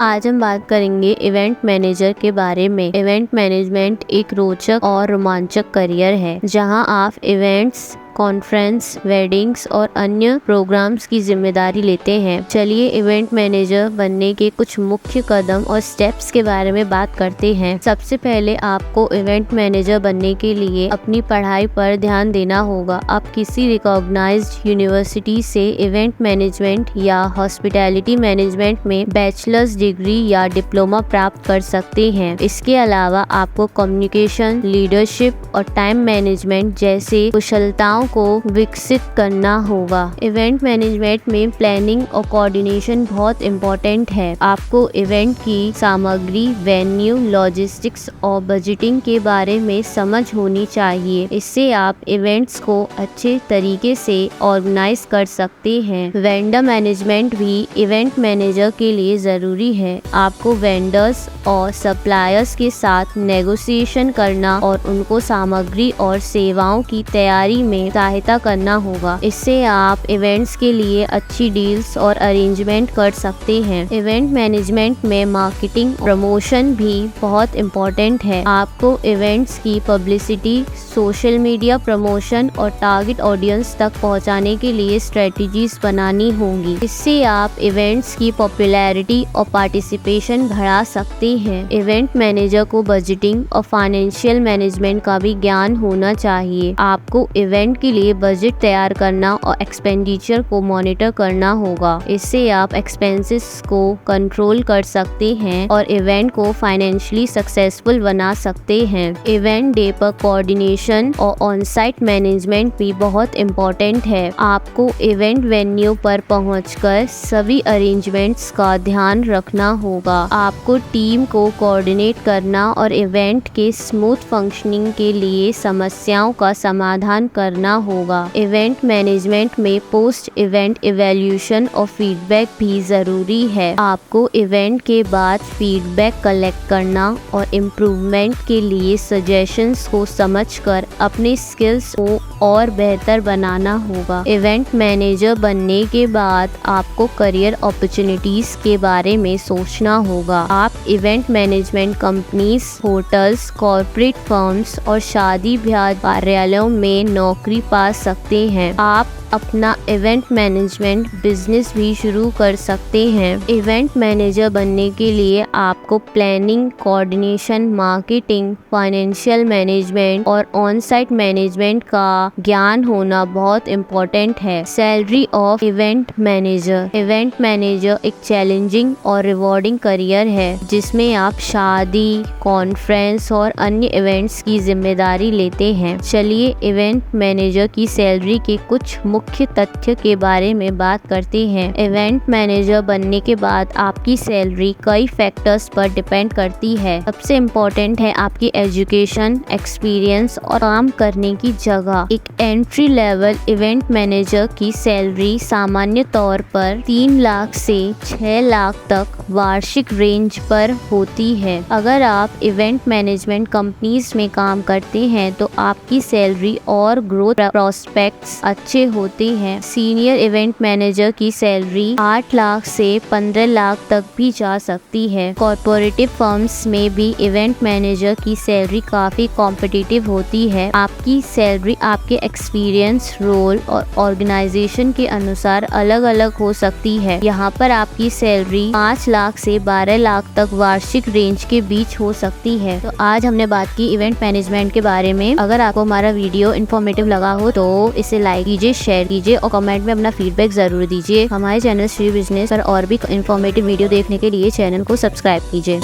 आज हम बात करेंगे इवेंट मैनेजर के बारे में। इवेंट मैनेजमेंट एक रोचक और रोमांचक करियर है जहां आप इवेंट्स, कॉन्फ्रेंस, वेडिंग्स और अन्य प्रोग्राम्स की जिम्मेदारी लेते हैं। चलिए इवेंट मैनेजर बनने के कुछ मुख्य कदम और स्टेप्स के बारे में बात करते हैं। सबसे पहले आपको इवेंट मैनेजर बनने के लिए अपनी पढ़ाई पर ध्यान देना होगा। आप किसी रिकॉग्नाइज्ड यूनिवर्सिटी से इवेंट मैनेजमेंट या हॉस्पिटैलिटी मैनेजमेंट में बैचलर्स डिग्री या डिप्लोमा प्राप्त कर सकते हैं। इसके अलावा आपको कम्युनिकेशन, लीडरशिप और टाइम मैनेजमेंट जैसे कुशलताओं को विकसित करना होगा। इवेंट मैनेजमेंट में प्लानिंग और कोऑर्डिनेशन बहुत इम्पोर्टेंट है। आपको इवेंट की सामग्री, वेन्यू, लॉजिस्टिक्स और बजटिंग के बारे में समझ होनी चाहिए। इससे आप इवेंट्स को अच्छे तरीके से ऑर्गेनाइज कर सकते हैं। वेंडर मैनेजमेंट भी इवेंट मैनेजर के लिए जरूरी है। आपको वेंडर्स और सप्लायर्स के साथ नेगोशिएशन करना और उनको सामग्री और सेवाओं की तैयारी में सहायता करना होगा। इससे आप इवेंट्स के लिए अच्छी डील्स और अरेंजमेंट कर सकते हैं। इवेंट मैनेजमेंट में मार्केटिंग, प्रमोशन भी बहुत इम्पोर्टेंट है। आपको इवेंट्स की पब्लिसिटी, सोशल मीडिया प्रमोशन और टारगेट ऑडियंस तक पहुंचाने के लिए स्ट्रेटजीज बनानी होंगी। इससे आप इवेंट्स की पॉपुलैरिटी और पार्टिसिपेशन बढ़ा सकते हैं। इवेंट मैनेजर को बजटिंग और फाइनेंशियल मैनेजमेंट का भी ज्ञान होना चाहिए। आपको इवेंट के लिए बजट तैयार करना और एक्सपेंडिचर को मॉनिटर करना होगा। इससे आप एक्सपेंसेस को कंट्रोल कर सकते हैं और इवेंट को फाइनेंशियली सक्सेसफुल बना सकते हैं। इवेंट डे पर कोऑर्डिनेशन और ऑन साइट मैनेजमेंट भी बहुत इम्पोर्टेंट है। आपको इवेंट वेन्यू पर पहुंचकर सभी अरेंजमेंट्स का ध्यान रखना होगा। आपको टीम को कोऑर्डिनेट करना और इवेंट के स्मूथ फंक्शनिंग के लिए समस्याओं का समाधान करना होगा। इवेंट मैनेजमेंट में पोस्ट इवेंट इवैल्यूएशन और फीडबैक भी जरूरी है। आपको इवेंट के बाद फीडबैक कलेक्ट करना और इम्प्रूवमेंट के लिए सजेशंस को समझकर अपने स्किल्स को और बेहतर बनाना होगा। इवेंट मैनेजर बनने के बाद आपको करियर अपॉर्चुनिटीज के बारे में सोचना होगा। आप event management companies, hotels, corporate firms और शादी ब्याह कार्यालयों में नौकरी पा सकते हैं। आप अपना इवेंट मैनेजमेंट बिजनेस भी शुरू कर सकते हैं। इवेंट मैनेजर बनने के लिए आपको planning, coordination, marketing, financial management और ऑन साइट मैनेजमेंट का ज्ञान होना बहुत इम्पोर्टेंट है। Salary of event manager. Event manager एक चैलेंजिंग और रिवॉर्डिंग करियर है जिसमें आप शादी, कॉन्फ्रेंस और अन्य इवेंट्स की जिम्मेदारी लेते हैं। चलिए इवेंट मैनेजर की सैलरी के कुछ मुख्य तथ्य के बारे में बात करते हैं। इवेंट मैनेजर बनने के बाद आपकी सैलरी कई फैक्टर्स पर डिपेंड करती है। सबसे इम्पोर्टेंट है आपकी एजुकेशन, एक्सपीरियंस और काम करने की जगह। एक एंट्री लेवल इवेंट मैनेजर की सैलरी सामान्य तौर पर 3 लाख से 6 लाख तक वार्षिक रेंज पर होती है। अगर आप इवेंट मैनेजमेंट कंपनीज में काम करते हैं तो आपकी सैलरी और ग्रोथ प्रोस्पेक्ट्स अच्छे होते हैं। सीनियर इवेंट मैनेजर की सैलरी 8 लाख से 15 लाख तक भी जा सकती है। कॉर्पोरेटिव फर्म्स में भी इवेंट मैनेजर की सैलरी काफी कॉम्पिटिटिव होती है। आपकी सैलरी आपके एक्सपीरियंस, रोल और ऑर्गेनाइजेशन के अनुसार अलग अलग हो सकती है। यहाँ पर आपकी सैलरी 5 लाख से 12 लाख तक वार्षिक रेंज के बीच हो सकती है। तो आज हमने बात की इवेंट मैनेजमेंट के बारे में। अगर आपको हमारा वीडियो इन्फॉर्मेटिव लगा हो तो इसे लाइक कीजिए, शेयर कीजिए और कमेंट में अपना फीडबैक जरूर दीजिए। हमारे चैनल श्री बिजनेस पर और भी इन्फॉर्मेटिव वीडियो देखने के लिए चैनल को सब्सक्राइब कीजिए।